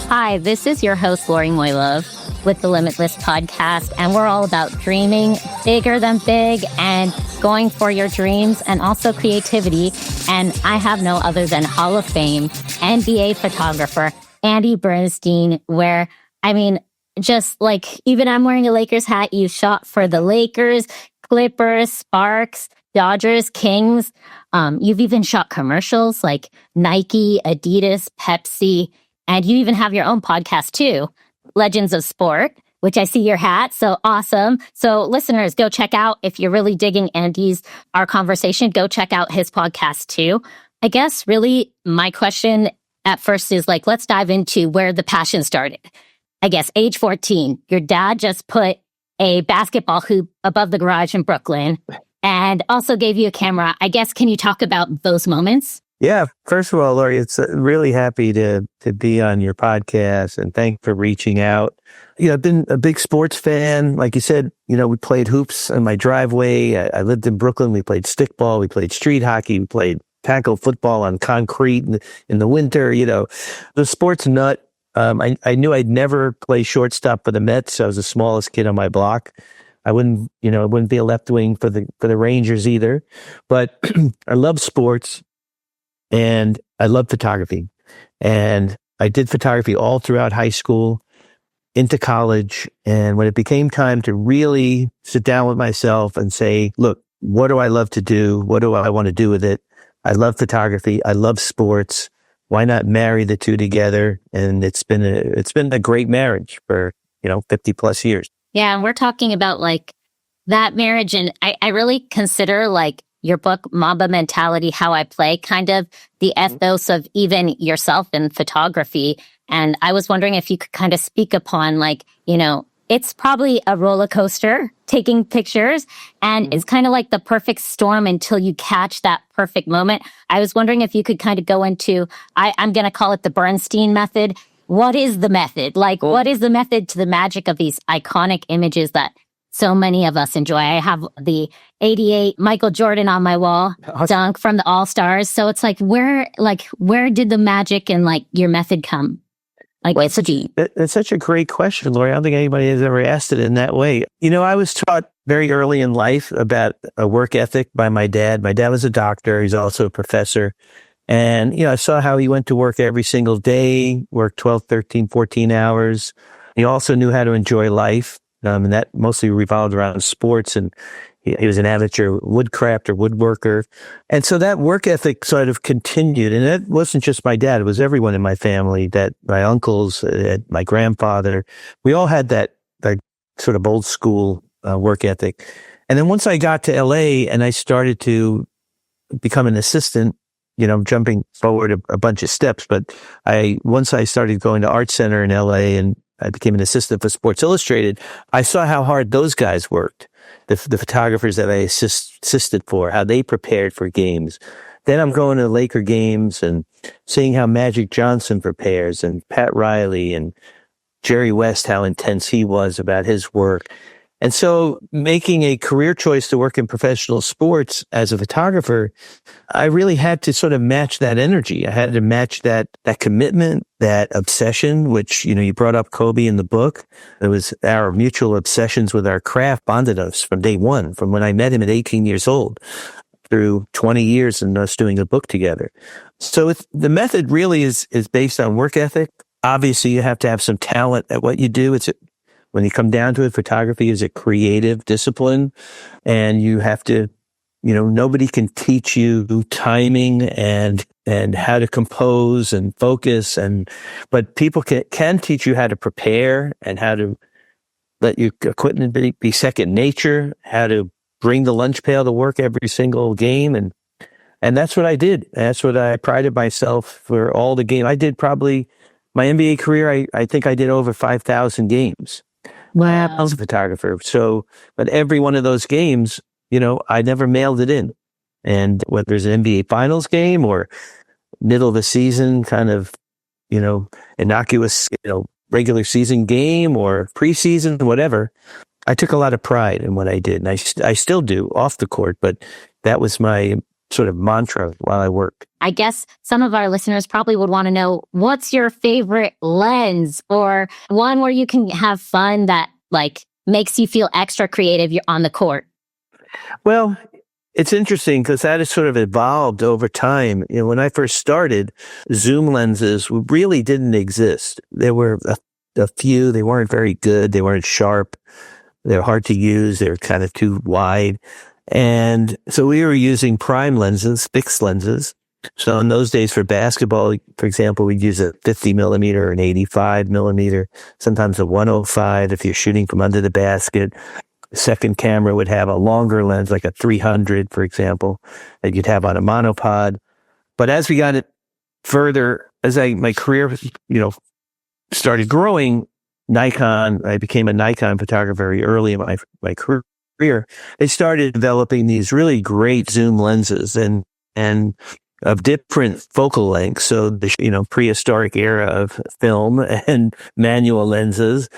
Hi, this is your host, Lori Moilov, with the Limitless podcast, and we're all about dreaming bigger than big and going for your dreams and also creativity. And I have no other than Hall of Fame NBA photographer, Andy Bernstein, where, I mean, just like, even I'm wearing a Lakers hat, you shot for the Lakers, Clippers, Sparks, Dodgers, Kings. You've even shot commercials like Nike, Adidas, Pepsi, and you even have your own podcast too, Legends of Sport, which I see your hat. So awesome. So listeners, go check out, if you're really digging our conversation, go check out his podcast too. I guess really my question at first is like, let's dive into where the passion started. I guess age 14, your dad just put a basketball hoop above the garage in Brooklyn and also gave you a camera. I guess, can you talk about those moments? Yeah. First of all, Lori, it's really happy to be on your podcast, and thanks for reaching out. You know, I've been a big sports fan. Like you said, you know, we played hoops in my driveway. I lived in Brooklyn. We played stickball. We played street hockey. We played tackle football on concrete in the winter. You know, the sports nut. I knew I'd never play shortstop for the Mets. I was the smallest kid on my block. I wouldn't be a left wing for the Rangers either. But I love sports. And I love photography. And I did photography all throughout high school, into college. And when it became time to really sit down with myself and say, look, what do I love to do? What do I want to do with it? I love photography. I love sports. Why not marry the two together? And it's been a great marriage for, 50 plus years. Yeah. And we're talking about like that marriage. And I really consider like your book, Mamba Mentality, How I Play, kind of the ethos of even yourself in photography. And I was wondering if you could kind of speak upon like, it's probably a roller coaster taking pictures, and it's kind of like the perfect storm until you catch that perfect moment. I was wondering if you could kind of go into, I'm going to call it the Bernstein method. What is the method? Like, what is the method to the magic of these iconic images that so many of us enjoy? I have the 88 Michael Jordan on my wall, dunk from the All-Stars. So it's like, where did the magic and like your method come? Like, it's such a great question, Lori. I don't think anybody has ever asked it in that way. I was taught very early in life about a work ethic by my dad. My dad was a doctor. He's also a professor. And, I saw how he went to work every single day, worked 12, 13, 14 hours. He also knew how to enjoy life. And that mostly revolved around sports, and he was an amateur woodcrafter, woodworker. And so that work ethic sort of continued. And it wasn't just my dad. It was everyone in my family, that my uncles, my grandfather, we all had that sort of old school work ethic. And then once I got to LA and I started to become an assistant, jumping forward a bunch of steps, but once I started going to Art Center in LA and I became an assistant for Sports Illustrated, I saw how hard those guys worked, the photographers that I assisted for, how they prepared for games. Then I'm going to Laker games and seeing how Magic Johnson prepares, and Pat Riley and Jerry West, how intense he was about his work. And so making a career choice to work in professional sports as a photographer, I really had to sort of match that energy. I had to match that commitment, that obsession, which, you brought up Kobe in the book. It was our mutual obsessions with our craft bonded us from day one, from when I met him at 18 years old through 20 years and us doing a book together. So the method really is based on work ethic. Obviously, you have to have some talent at what you do. When you come down to it, photography is a creative discipline, and you have to, nobody can teach you timing and how to compose and focus, but people can teach you how to prepare and how to let your equipment be second nature, how to bring the lunch pail to work every single game. And that's what I did. That's what I prided myself for all the games. I did probably my NBA career. I think I did over 5,000 games. Wow. I was a photographer. So, but every one of those games, I never mailed it in. And whether it's an NBA Finals game or middle of the season kind of, innocuous, regular season game or preseason, whatever, I took a lot of pride in what I did. And I still do off the court, but that was my sort of mantra while I work. I guess some of our listeners probably would want to know, what's your favorite lens, or one where you can have fun that like makes you feel extra creative on the court? Well, it's interesting because that has sort of evolved over time. You know, when I first started, zoom lenses really didn't exist. There were a few. They weren't very good. They weren't sharp. They're hard to use. They're kind of too wide. And so we were using prime lenses, fixed lenses. So in those days for basketball, for example, we'd use a 50 millimeter, an 85 millimeter, sometimes a 105 if you're shooting from under the basket. The second camera would have a longer lens, like a 300, for example, that you'd have on a monopod. But as we got it further, my career, started growing, I became a Nikon photographer very early in my career. They started developing these really great zoom lenses and of different focal lengths. So the prehistoric era of film and manual lenses.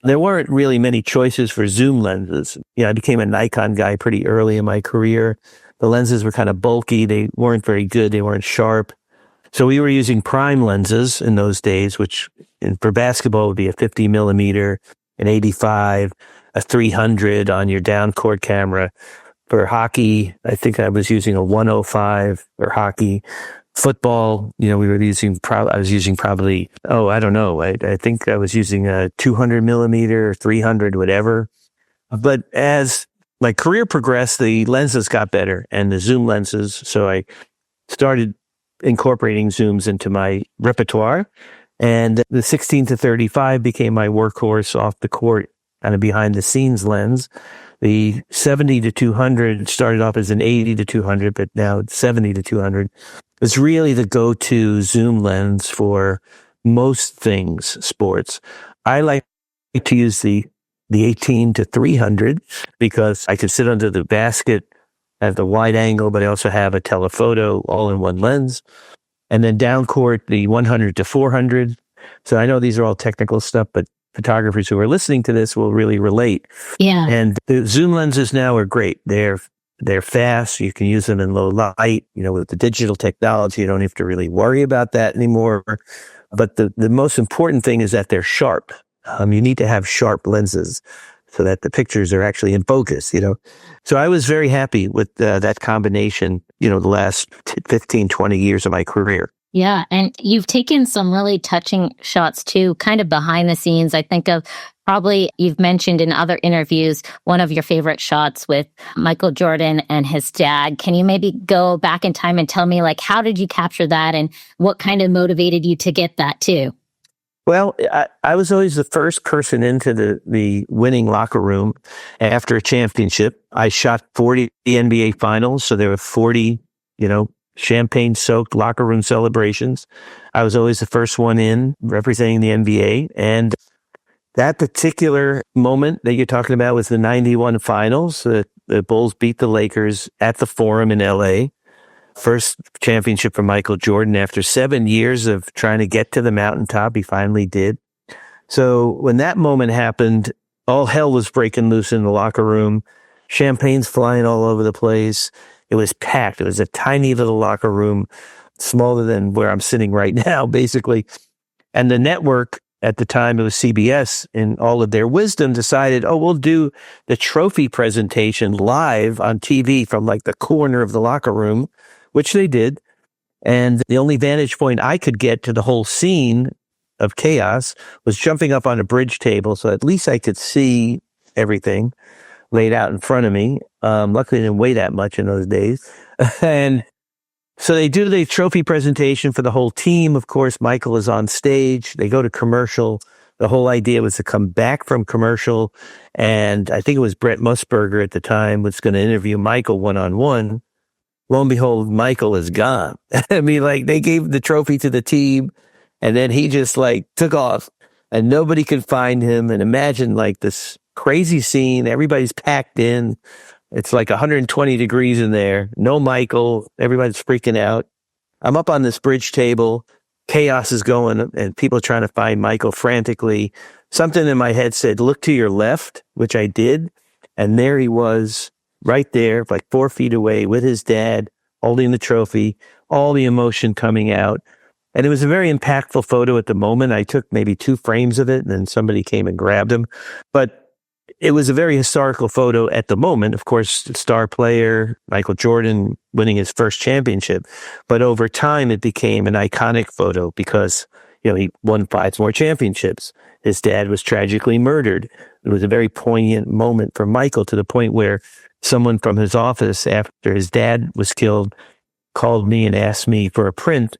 There weren't really many choices for zoom lenses. I became a Nikon guy pretty early in my career. The lenses were kind of bulky. They weren't very good. They weren't sharp. So we were using prime lenses in those days, which for basketball would be a 50 millimeter, an 85, a 300 on your down court camera. For hockey, I think I was using a 105 for hockey. Football, I was using probably, I don't know. I think I was using a 200 millimeter, 300, whatever. But as my career progressed, the lenses got better and the zoom lenses. So I started incorporating zooms into my repertoire. And the 16 to 35 became my workhorse off the court, kind of behind the scenes lens. The 70 to 200 started off as an 80 to 200, but now it's 70 to 200. It's really the go-to zoom lens for most things sports. I like to use the 18 to 300 because I can sit under the basket, have the wide angle, but I also have a telephoto all in one lens. And then down court, the 100 to 400. So I know these are all technical stuff, but photographers who are listening to this will really relate. Yeah. And the zoom lenses now are great. They're fast. You can use them in low light. With the digital technology, you don't have to really worry about that anymore. But the most important thing is that they're sharp. You need to have sharp lenses so that the pictures are actually in focus, So I was very happy with that combination, the last 15, 20 years of my career. Yeah. And you've taken some really touching shots too, kind of behind the scenes. I think of probably you've mentioned in other interviews, one of your favorite shots with Michael Jordan and his dad. Can you maybe go back in time and tell me, how did you capture that and what kind of motivated you to get that too? Well, I was always the first person into the winning locker room after a championship. I shot 40 NBA finals. So there were 40, champagne-soaked locker room celebrations. I was always the first one in representing the NBA. And that particular moment that you're talking about was the 91 finals. The Bulls beat the Lakers at the Forum in LA. First championship for Michael Jordan after 7 years of trying to get to the mountaintop. He finally did. So when that moment happened, all hell was breaking loose in the locker room. Champagne's flying all over the place. It was packed. It was a tiny little locker room, smaller than where I'm sitting right now, basically. And the network at the time, it was CBS, in all of their wisdom, decided, we'll do the trophy presentation live on TV from the corner of the locker room, which they did. And the only vantage point I could get to the whole scene of chaos was jumping up on a bridge table. So at least I could see everything laid out in front of me. Luckily, I didn't weigh that much in those days. And so they do the trophy presentation for the whole team. Of course, Michael is on stage. They go to commercial. The whole idea was to come back from commercial. And I think it was Brett Musburger at the time was going to interview Michael one-on-one. Lo and behold, Michael is gone. I mean, they gave the trophy to the team and then he just took off and nobody could find him. And imagine this crazy scene. Everybody's packed in. It's 120 degrees in there. No Michael. Everybody's freaking out. I'm up on this bridge table. Chaos is going and people are trying to find Michael frantically. Something in my head said, look to your left, which I did. And there he was right there, 4 feet away with his dad holding the trophy, all the emotion coming out. And it was a very impactful photo at the moment. I took maybe 2 frames of it, and then somebody came and grabbed him. But it was a very historical photo at the moment. Of course, star player Michael Jordan winning his first championship. But over time, it became an iconic photo because, he won 5 more championships. His dad was tragically murdered. It was a very poignant moment for Michael, to the point where someone from his office, after his dad was killed, called me and asked me for a print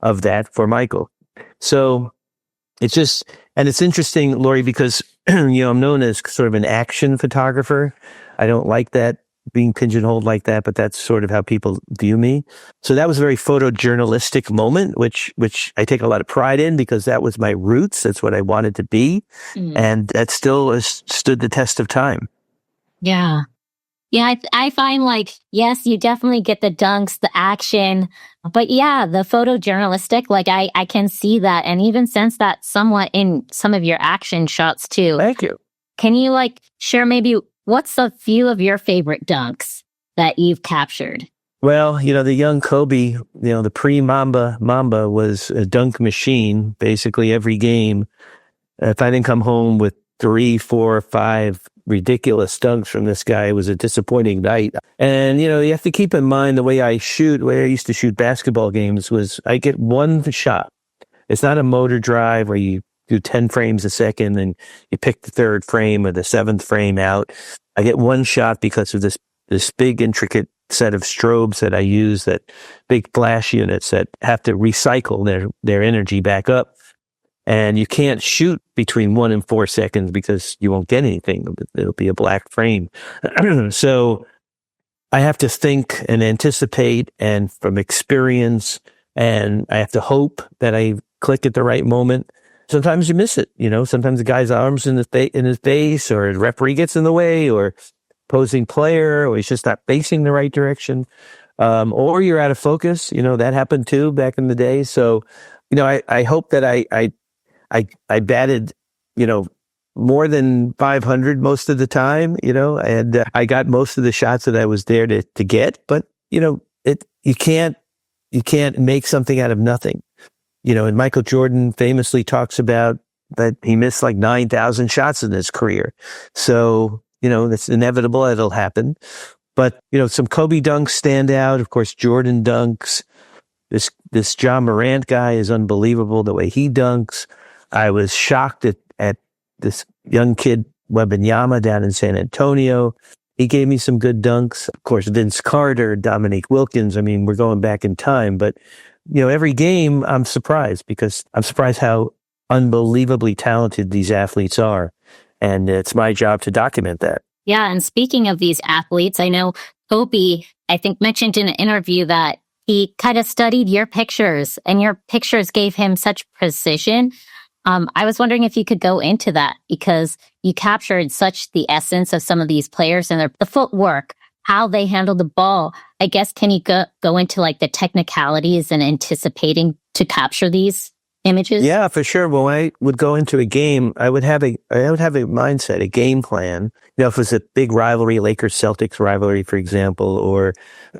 of that for Michael. So it's interesting, Lori, because, I'm known as sort of an action photographer. I don't like that, being pigeonholed like that, but that's sort of how people view me. So that was a very photojournalistic moment, which I take a lot of pride in, because that was my roots. That's what I wanted to be. And that still has stood the test of time. Yeah. Yeah, I find yes, you definitely get the dunks, the action, but yeah, the photojournalistic, I can see that and even sense that somewhat in some of your action shots too. Thank you. Can you share maybe what's a few of your favorite dunks that you've captured? Well, the young Kobe, the pre-Mamba was a dunk machine basically every game. If I didn't come home with 3, 4, 5 ridiculous dunks from this guy, it was a disappointing night. And, you have to keep in mind the way I used to shoot basketball games was I get one shot. It's not a motor drive where you do 10 frames a second and you pick the 3rd frame or the 7th frame out. I get one shot because of this big intricate set of strobes that I use, that big flash units that have to recycle their energy back up. And you can't shoot between 1 and 4 seconds because you won't get anything. It'll be a black frame. So I have to think and anticipate, and from experience, and I have to hope that I click at the right moment. Sometimes you miss it. Sometimes the guy's arms in his face, or the referee gets in the way, or opposing player, or he's just not facing the right direction. Or you're out of focus. That happened too back in the day. So, I hope that I batted, more than 500 most of the time, and I got most of the shots that I was there to get. But, you can't make something out of nothing. And Michael Jordan famously talks about that he missed 9,000 shots in his career. So, it's inevitable it'll happen. But, some Kobe dunks stand out. Of course, Jordan dunks. This John Morant guy is unbelievable the way he dunks. I was shocked at this young kid, Wembanyama, down in San Antonio. He gave me some good dunks. Of course, Vince Carter, Dominique Wilkins. I mean, we're going back in time. But, every game I'm surprised, because I'm surprised how unbelievably talented these athletes are. And it's my job to document that. Yeah. And speaking of these athletes, I know Kobe, I think, mentioned in an interview that he kind of studied your pictures, and your pictures gave him such precision. I was wondering if you could go into that, because you captured such the essence of some of these players and the footwork, how they handle the ball. I guess, can you go into the technicalities and anticipating to capture these images? Yeah, for sure. When I would go into a game, I would have a mindset, a game plan. If it was a big rivalry, Lakers-Celtics rivalry, for example, or,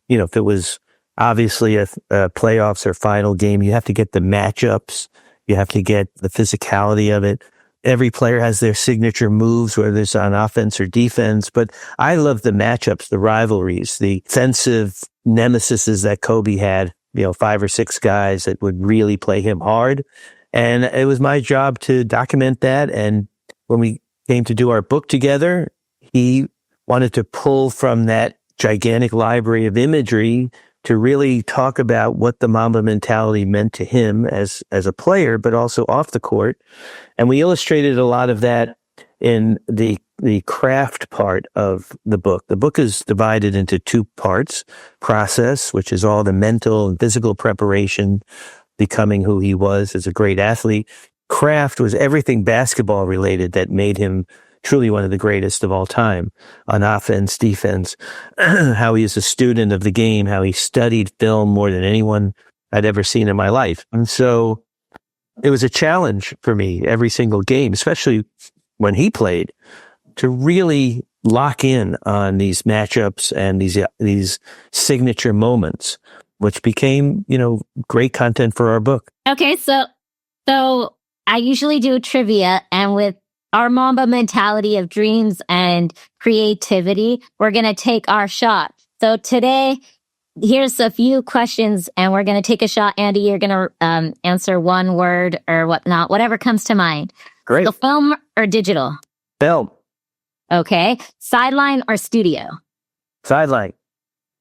if it was obviously a playoffs or final game, you have to get the matchups. You have to get the physicality of it. Every player has their signature moves, whether it's on offense or defense. But I love the matchups, the rivalries, the offensive nemesises that Kobe had, 5 or 6 guys that would really play him hard. And it was my job to document that. And when we came to do our book together, he wanted to pull from that gigantic library of imagery to really talk about what the Mamba mentality meant to him as a player, but also off the court. And we illustrated a lot of that in the craft part of the book. The book is divided into 2 parts: process, which is all the mental and physical preparation, becoming who he was as a great athlete. Craft was everything basketball related that made him truly one of the greatest of all time, on offense, defense, how he is a student of the game, how he studied film more than anyone I'd ever seen in my life. And so it was a challenge for me every single game, especially when he played, to really lock in on these matchups and these signature moments, which became, great content for our book. Okay, so I usually do trivia, and with our Mamba mentality of dreams and creativity, we're going to take our shot. So today, here's a few questions, and we're going to take a shot. Andy, you're going to answer one word or whatnot, whatever comes to mind. Great. So film or digital? Film. Okay. Sideline or studio? Sideline.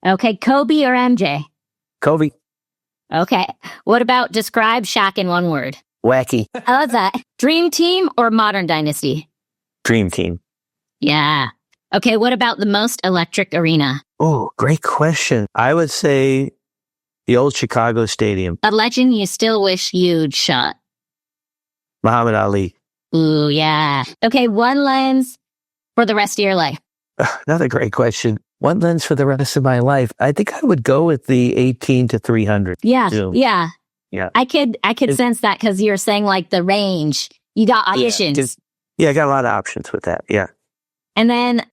Okay. Kobe or MJ? Kobe. Okay. What about describe Shaq in one word? Wacky. I love that. Dream team or modern dynasty? Dream team. Yeah. Okay. What about the most electric arena? Oh, great question. I would say the old Chicago Stadium. A legend you still wish you'd shot? Muhammad Ali. Ooh, yeah. Okay. One lens for the rest of your life. Another great question. One lens for the rest of my life. I think I would go with the 18 to 300. Yeah. Zoom. Yeah. Yeah. I could sense that because you're saying like the range. You got auditions. Yeah, I got a lot of options with that. Yeah. And then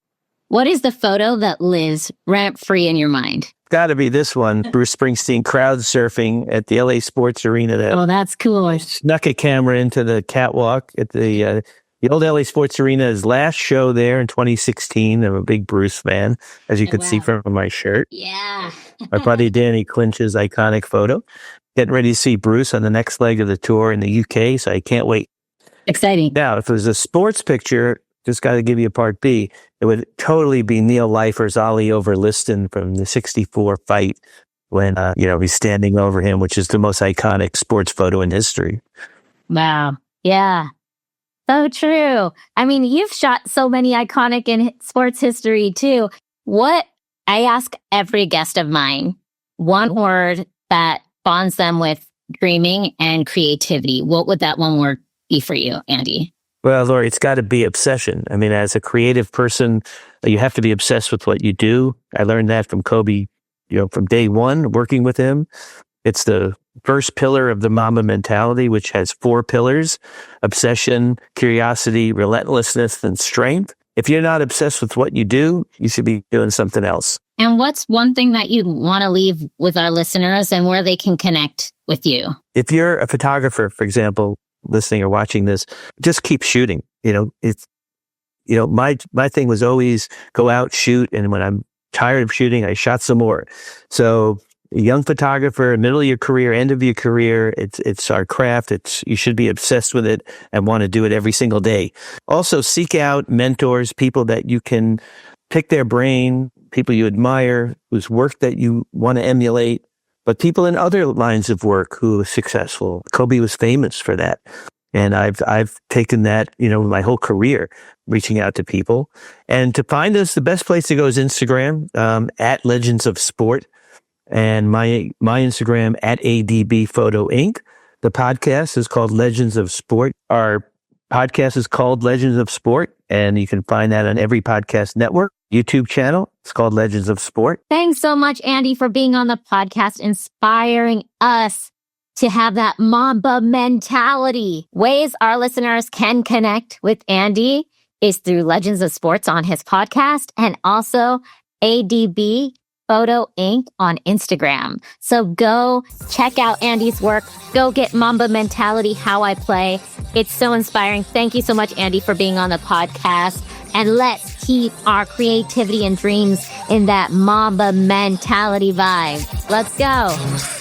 what is the photo that lives rent free in your mind? Got to be this one. Bruce Springsteen crowd surfing at the LA Sports Arena. Oh, that's cool. Snuck a camera into the catwalk at the old LA Sports Arena. His last show there in 2016. I'm a big Bruce fan, as you could see from my shirt. Yeah. My buddy Danny Clinch's iconic photo. Getting ready to see Bruce on the next leg of the tour in the UK, so I can't wait. Exciting. Now, if it was a sports picture, just got to give you part B, it would totally be Neil Leifer's Ollie over Liston from the 64 fight when, he's standing over him, which is the most iconic sports photo in history. Wow. Yeah. So true. I mean, you've shot so many iconic in sports history too. What I ask every guest of mine, one word that bonds them with dreaming and creativity. What would that one word be for you, Andy? Well, Lori, it's got to be obsession. I mean, as a creative person, you have to be obsessed with what you do. I learned that from Kobe, from day one, working with him. It's the first pillar of the Mamba mentality, which has 4 pillars: obsession, curiosity, relentlessness, and strength. If you're not obsessed with what you do, you should be doing something else. And what's one thing that you want to leave with our listeners and where they can connect with you? If you're a photographer, for example, listening or watching this, just keep shooting. My thing was always go out, shoot. And when I'm tired of shooting, I shot some more. So a young photographer, middle of your career, end of your career, it's our craft. You should be obsessed with it and want to do it every single day. Also seek out mentors, people that you can pick their brain, people you admire, whose work that you want to emulate, but people in other lines of work who are successful. Kobe was famous for that. And I've taken that, my whole career, reaching out to people. And to find us, the best place to go is Instagram, at Legends of Sport. And my Instagram at ADB Photo Inc. The podcast is called Legends of Sport. Our podcast is called Legends of Sport, and you can find that on every podcast network. YouTube channel, it's called Legends of Sport. Thanks so much, Andy, for being on the podcast, inspiring us to have that Mamba mentality. Ways our listeners can connect with Andy is through Legends of Sports on his podcast and also ADB Photo Inc. on Instagram. So go check out Andy's work. Go get Mamba mentality, how I play. It's so inspiring. Thank you so much, Andy, for being on the podcast. And let's keep our creativity and dreams in that Mamba mentality vibe. Let's go.